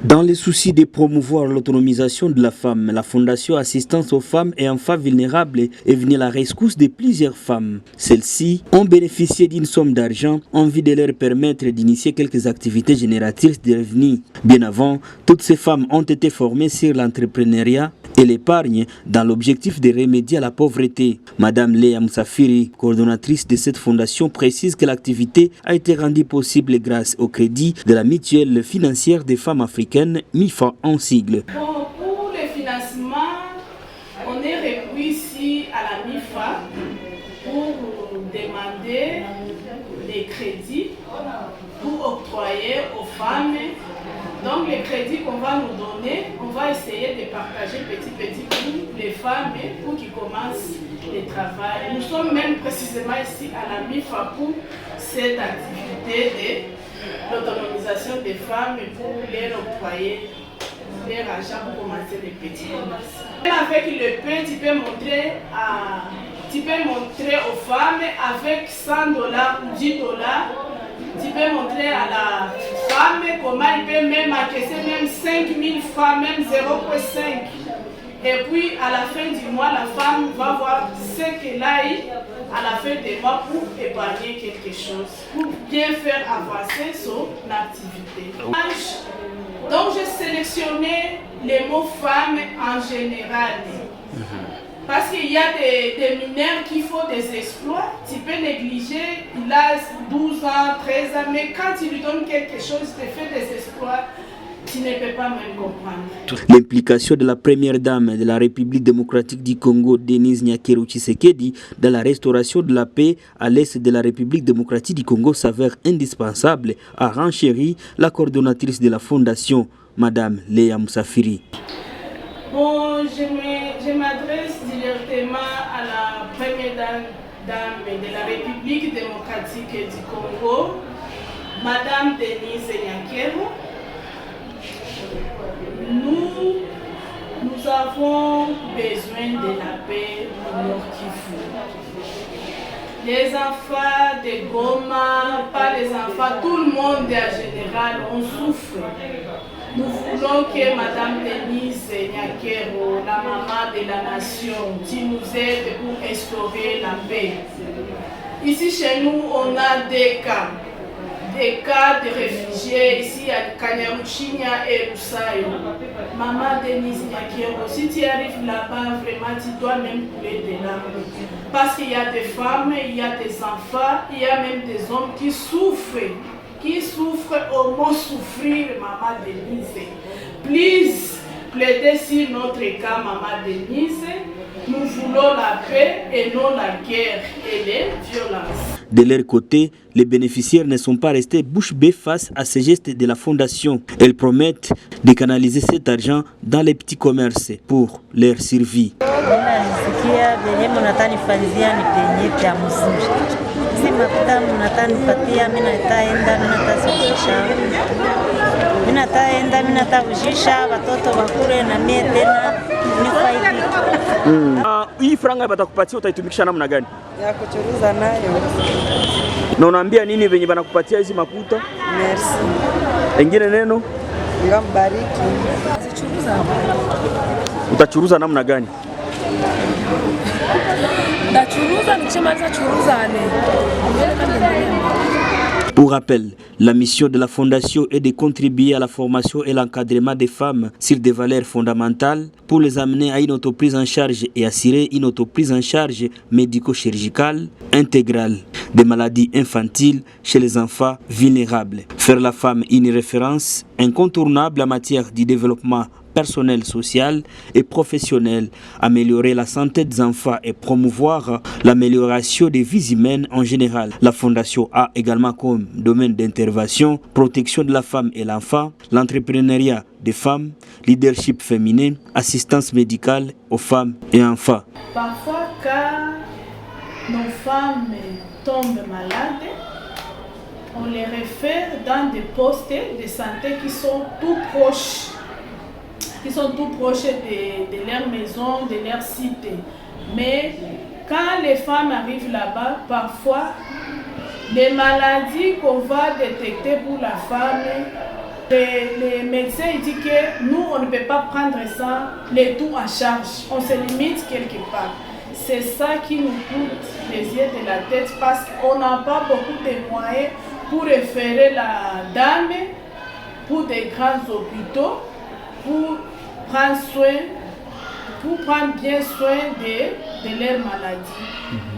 Dans les soucis de promouvoir l'autonomisation de la femme, la Fondation Assistance aux femmes et enfants vulnérables est venue à la rescousse de plusieurs femmes. Celles-ci ont bénéficié d'une somme d'argent en vue de leur permettre d'initier quelques activités génératrices de revenus. Bien avant, toutes ces femmes ont été formées sur l'entrepreneuriat et l'épargne dans l'objectif de remédier à la pauvreté. Madame Léa Moussafiri, coordonnatrice de cette fondation, précise que l'activité a été rendue possible grâce au crédit de la mutuelle financière des femmes africaines, MIFA en sigle. Bon, pour le financement, on est repris ici à la MIFA pour demander des crédits pour octroyer aux femmes. Donc les crédits qu'on va nous donner, on va essayer de partager petit pour les femmes pour qu'ils commencent le travail. Nous sommes même précisément ici à la MIFA pour cette activité de l'autonomisation des femmes pour les octroyer leur argent pour commencer les petits commerces. Avec le peu, tu peux montrer aux femmes avec $100 ou $10. Tu peux montrer à la femme comment elle peut même encaisser même 5 000 francs, même 0,5. Et puis à la fin du mois, la femme va voir ce qu'elle a eu à la fin du mois pour épargner quelque chose, pour bien faire avancer son activité. Donc j'ai sélectionné les mots femmes en général. Parce qu'il y a des mineurs qui font des exploits, tu peux négliger, il a 12 ans, 13 ans, mais quand tu lui donnes quelque chose, tu fais des exploits, tu ne peux pas même comprendre. L'implication de la première dame de la République démocratique du Congo, Denise Nyakeru Tshisekedi, dans la restauration de la paix à l'est de la République démocratique du Congo s'avère indispensable, a renchéri la coordonnatrice de la fondation, Madame Léa Moussafiri. Bon, je m'adresse directement à la première dame de la République démocratique du Congo, Madame Denise Nyakeru. Nous avons besoin de la paix au Nord Kivu. Les enfants de Goma, pas les enfants, tout le monde en général, on souffre. Nous voulons que Madame Denise Nyakeru, la maman de la nation, tu nous aides pour instaurer la paix. Ici chez nous, on a des cas de réfugiés ici à Kanyaruchinya et Rusayo. Maman Denise Nyakeru, si tu arrives là-bas, vraiment, tu dois même couler des larmes. Parce qu'il y a des femmes, il y a des enfants, il y a même des hommes qui souffrent au moins souffrir, Maman Denise. Please, plaidez sur notre cas, Maman Denise. Nous voulons la paix et non la guerre et les violences. De leur côté, les bénéficiaires ne sont pas restés bouche bée face à ces gestes de la fondation. Elles promettent de canaliser cet argent dans les petits commerces pour leur survie. Hii franga batakupatia utaitumikisha namna gani? Ya kuchuruza nayo. Na unaambia nini venye banakupatia hizi makuta? Merci. Engine neno? Nikambariki. Utachuruza namna gani? Ndachuruza nikimaliza churuzane. Pour rappel, la mission de la Fondation est de contribuer à la formation et l'encadrement des femmes sur des valeurs fondamentales pour les amener à une autoprise en charge et assurer une autoprise en charge médico-chirurgicale intégrale des maladies infantiles chez les enfants vulnérables. Faire la femme une référence incontournable en matière de développement personnel, social et professionnel, améliorer la santé des enfants et promouvoir l'amélioration des vies humaines en général. La Fondation a également comme domaine d'intervention protection de la femme et l'enfant, l'entrepreneuriat des femmes, leadership féminin, assistance médicale aux femmes et enfants. Parfois, quand nos femmes tombent malades, on les réfère dans des postes de santé qui sont tout proches de leur maison, de leur cité. Mais quand les femmes arrivent là-bas, parfois, les maladies qu'on va détecter pour la femme, Les médecins disent que nous, on ne peut pas prendre ça, les tout en charge. On se limite quelque part. C'est ça qui nous coûte les yeux de la tête parce qu'on n'a pas beaucoup de moyens pour référer la dame pour des grands hôpitaux, pour prendre bien soin de leur maladie.